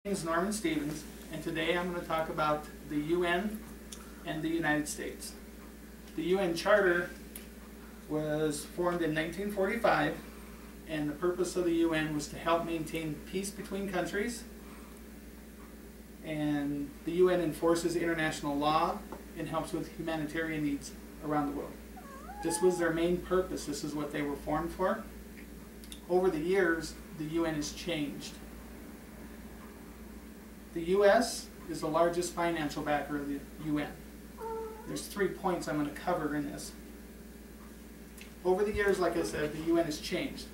My name is Norman Stevens, and today I'm going to talk about the UN and the United States. The UN Charter was formed in 1945, and the purpose of the UN was to help maintain peace between countries. And the UN enforces international law and helps with humanitarian needs around the world. This was their main purpose. This is what they were formed for. Over the years, the UN has changed. The U.S. is the largest financial backer of the UN. There's 3 points I'm going to cover in this. Over the years, like I said, the UN has changed.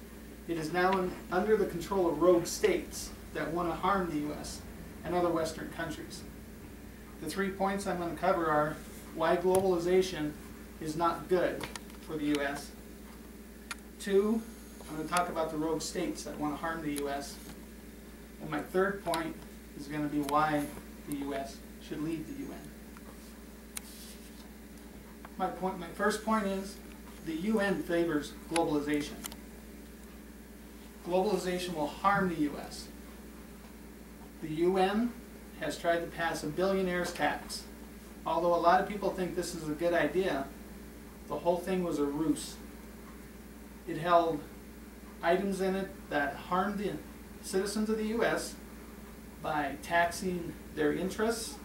It is now under the control of rogue states that want to harm the U.S. and other Western countries. The 3 points I'm going to cover are why globalization is not good for the U.S. 2, I'm going to talk about the rogue states that want to harm the U.S. And my third point is going to be why the U.S. should leave the UN. My first point is the UN favors globalization. Globalization will harm the U.S. The UN has tried to pass a billionaire's tax. Although a lot of people think this is a good idea, the whole thing was a ruse. It held items in it that harmed the citizens of the U.S. by taxing their interests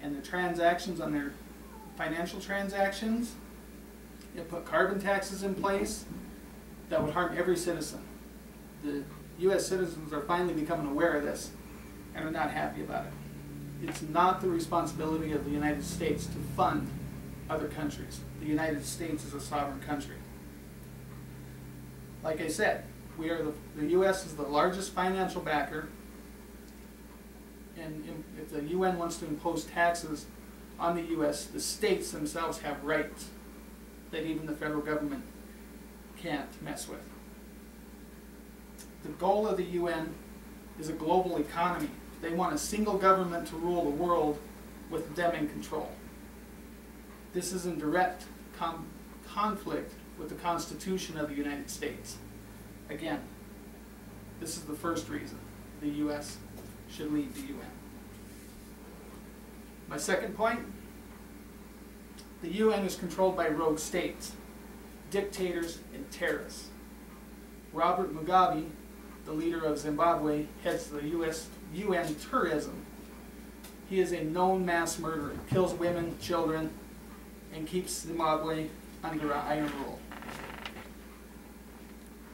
and the transactions on their financial transactions. It put carbon taxes in place that would harm every citizen. The U.S. citizens are finally becoming aware of this and are not happy about it. It's not the responsibility of the United States to fund other countries. The United States is a sovereign country. Like I said, the U.S. is the largest financial backer, and if the UN wants to impose taxes on the U.S., the states themselves have rights that even the federal government can't mess with. The goal of the UN is a global economy. They want a single government to rule the world with them in control. This is in direct conflict with the Constitution of the United States. Again, this is the first reason the U.S. should leave the UN. My second point, the UN is controlled by rogue states, dictators, and terrorists. Robert Mugabe, the leader of Zimbabwe, heads the UN terrorism. He is a known mass murderer, kills women, children, and keeps Zimbabwe under iron rule.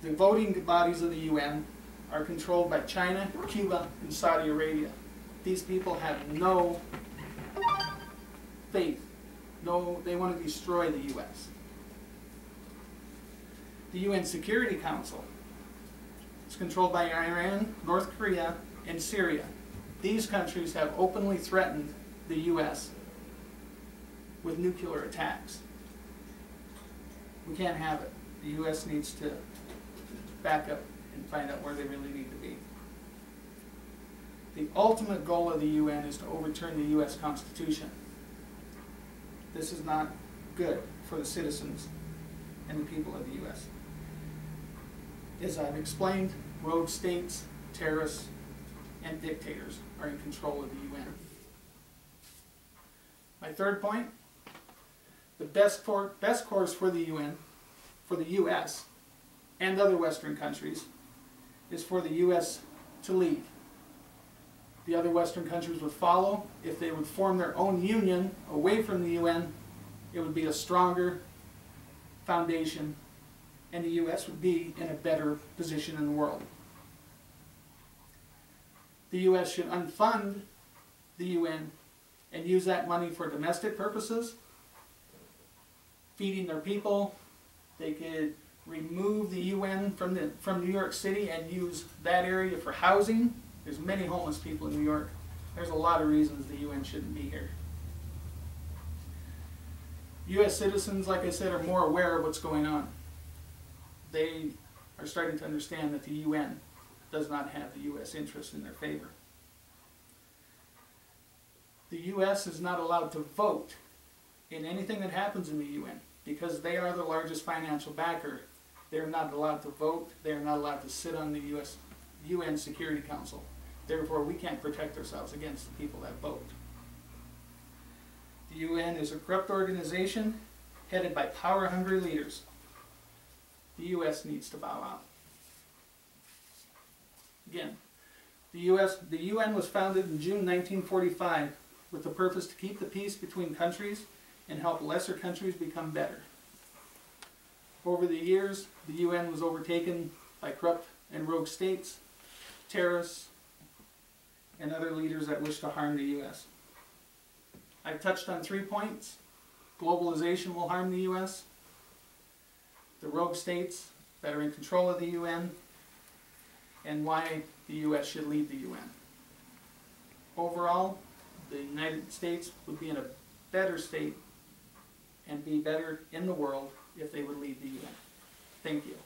The voting bodies of the UN are controlled by China, Cuba, and Saudi Arabia. These people have no faith. They want to destroy the U.S. The UN Security Council is controlled by Iran, North Korea, and Syria. These countries have openly threatened the U.S. with nuclear attacks. We can't have it. The U.S. needs to back up and find out where they really need to be. The ultimate goal of the UN is to overturn the U.S. Constitution. This is not good for the citizens and the people of the U.S. As I've explained, rogue states, terrorists, and dictators are in control of the UN. My third point, the best course for the UN, for the U.S., and other Western countries, is for the U.S. to leave. The other Western countries would follow. If they would form their own union away from the UN, it would be a stronger foundation, and the U.S. would be in a better position in the world. The U.S. should unfund the UN and use that money for domestic purposes, feeding their people. They could remove the UN from New York City and use that area for housing. There's many homeless people in New York. There's a lot of reasons the UN shouldn't be here. U.S. citizens, like I said, are more aware of what's going on. They are starting to understand that the UN does not have the U.S. interest in their favor. The U.S. is not allowed to vote in anything that happens in the UN because they are the largest financial backer. They are not allowed to vote. They are not allowed to sit on the UN Security Council. Therefore, we can't protect ourselves against the people that vote. The UN is a corrupt organization headed by power-hungry leaders. The U.S. needs to bow out. Again, the UN was founded in June 1945 with the purpose to keep the peace between countries and help lesser countries become better. Over the years, the UN was overtaken by corrupt and rogue states, terrorists, and other leaders that wish to harm the U.S. I've touched on 3 points. Globalization will harm the U.S., the rogue states that are in control of the UN, and why the U.S. should leave the UN. Overall, the United States would be in a better state and be better in the world if they would leave the UN. Thank you.